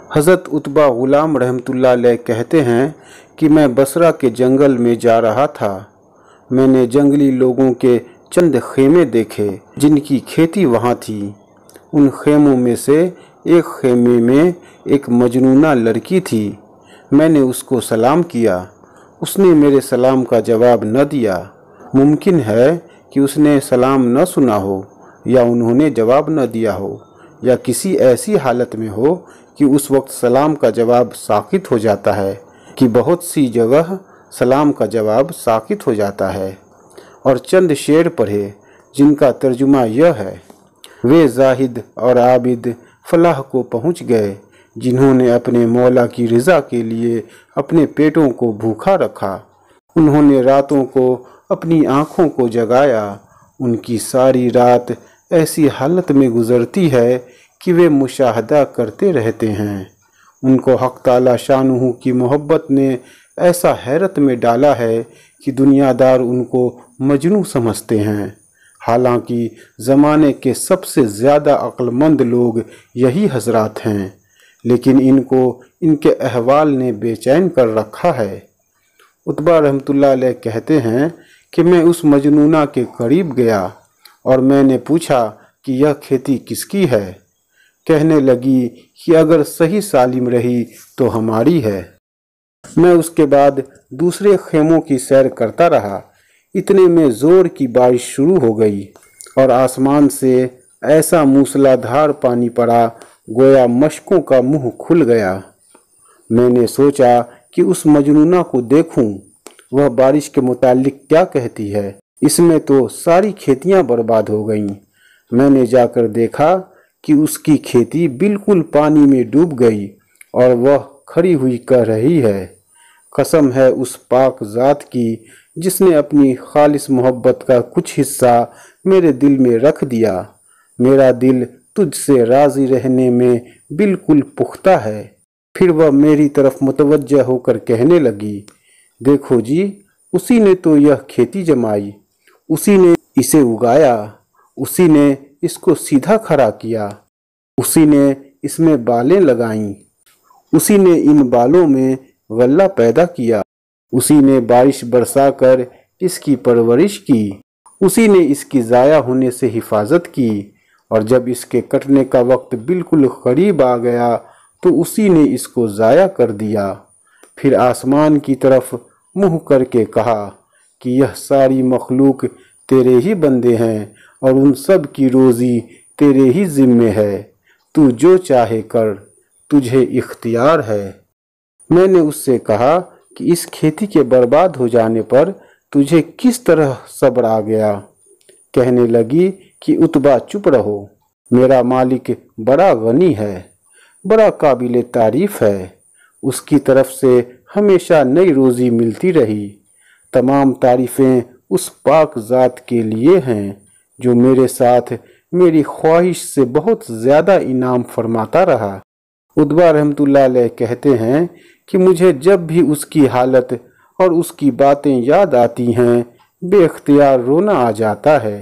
हज़रत उतबा ग़ुलाम रहमतुल्लाह अलैह कहते हैं कि मैं बसरा के जंगल में जा रहा था। मैंने जंगली लोगों के चंद खेमे देखे जिनकी खेती वहाँ थी। उन खेमों में से एक खेमे में एक मजनूना लड़की थी। मैंने उसको सलाम किया। उसने मेरे सलाम का जवाब न दिया। मुमकिन है कि उसने सलाम न सुना हो, या उन्होंने जवाब न दिया हो, या किसी ऐसी हालत में हो कि उस वक्त सलाम का जवाब साकित हो जाता है कि बहुत सी जगह सलाम का जवाब साकित हो जाता है। और चंद शेर पढ़े जिनका तर्जुमा यह है, वे जाहिद और आबिद फलाह को पहुँच गए जिन्होंने अपने मौला की रज़ा के लिए अपने पेटों को भूखा रखा। उन्होंने रातों को अपनी आँखों को जगाया। उनकी सारी रात ऐसी हालत में गुजरती है कि वे मुशाहदा करते रहते हैं। उनको हक़ ताला शानुहु की मोहब्बत ने ऐसा हैरत में डाला है कि दुनियादार उनको मजनू समझते हैं। हालांकि ज़माने के सबसे ज़्यादा अक्लमंद लोग यही हजरात हैं, लेकिन इनको इनके अहवाल ने बेचैन कर रखा है। उतबा रहमतुल्लाह अलैह कहते हैं कि मैं उस मजनूना के करीब गया और मैंने पूछा कि यह खेती किसकी है। कहने लगी कि अगर सही सालिम रही तो हमारी है। मैं उसके बाद दूसरे खेमों की सैर करता रहा। इतने में ज़ोर की बारिश शुरू हो गई और आसमान से ऐसा मूसलाधार पानी पड़ा गोया मशकों का मुंह खुल गया। मैंने सोचा कि उस मजनूना को देखूं, वह बारिश के मुतालिक क्या कहती है। इसमें तो सारी खेतियां बर्बाद हो गईं। मैंने जाकर देखा कि उसकी खेती बिल्कुल पानी में डूब गई और वह खड़ी हुई कह रही है, कसम है उस पाक ज़ात की जिसने अपनी खालिस मोहब्बत का कुछ हिस्सा मेरे दिल में रख दिया। मेरा दिल तुझसे राज़ी रहने में बिल्कुल पुख्ता है। फिर वह मेरी तरफ मुतवज्जह होकर कहने लगी, देखो जी, उसी ने तो यह खेती जमाई, उसी ने इसे उगाया, उसी ने इसको सीधा खड़ा किया, उसी ने इसमें बालें लगाईं, उसी ने इन बालों में गल्ला पैदा किया, उसी ने बारिश बरसा कर इसकी परवरिश की, उसी ने इसकी ज़ाया होने से हिफाजत की, और जब इसके कटने का वक्त बिल्कुल करीब आ गया तो उसी ने इसको ज़ाया कर दिया। फिर आसमान की तरफ मुँह करके कहा कि यह सारी मखलूक तेरे ही बंदे हैं और उन सब की रोज़ी तेरे ही ज़िम्मे है। तू जो चाहे कर, तुझे इख्तियार है। मैंने उससे कहा कि इस खेती के बर्बाद हो जाने पर तुझे किस तरह सब्र आ गया। कहने लगी कि उतबा चुप रहो, मेरा मालिक बड़ा गनी है, बड़ा काबिल तारीफ़ है। उसकी तरफ से हमेशा नई रोज़ी मिलती रही। तमाम तारीफ़ें उस पाक ज़ात के लिए हैं जो मेरे साथ मेरी ख्वाहिश से बहुत ज़्यादा इनाम फरमाता रहा। उतबा रहमतुल्लाह अलैह कहते हैं कि मुझे जब भी उसकी हालत और उसकी बातें याद आती हैं, बेख्तियार रोना आ जाता है।